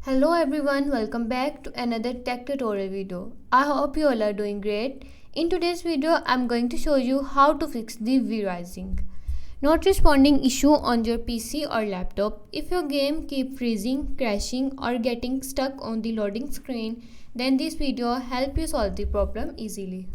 Hello everyone, welcome back to another tech tutorial video. I hope you all are doing great. In today's video, I'm going to show you how to fix the V-Rising not responding issue on your PC or laptop. If your game keep freezing, crashing or getting stuck on the loading screen, then this video help you solve the problem easily.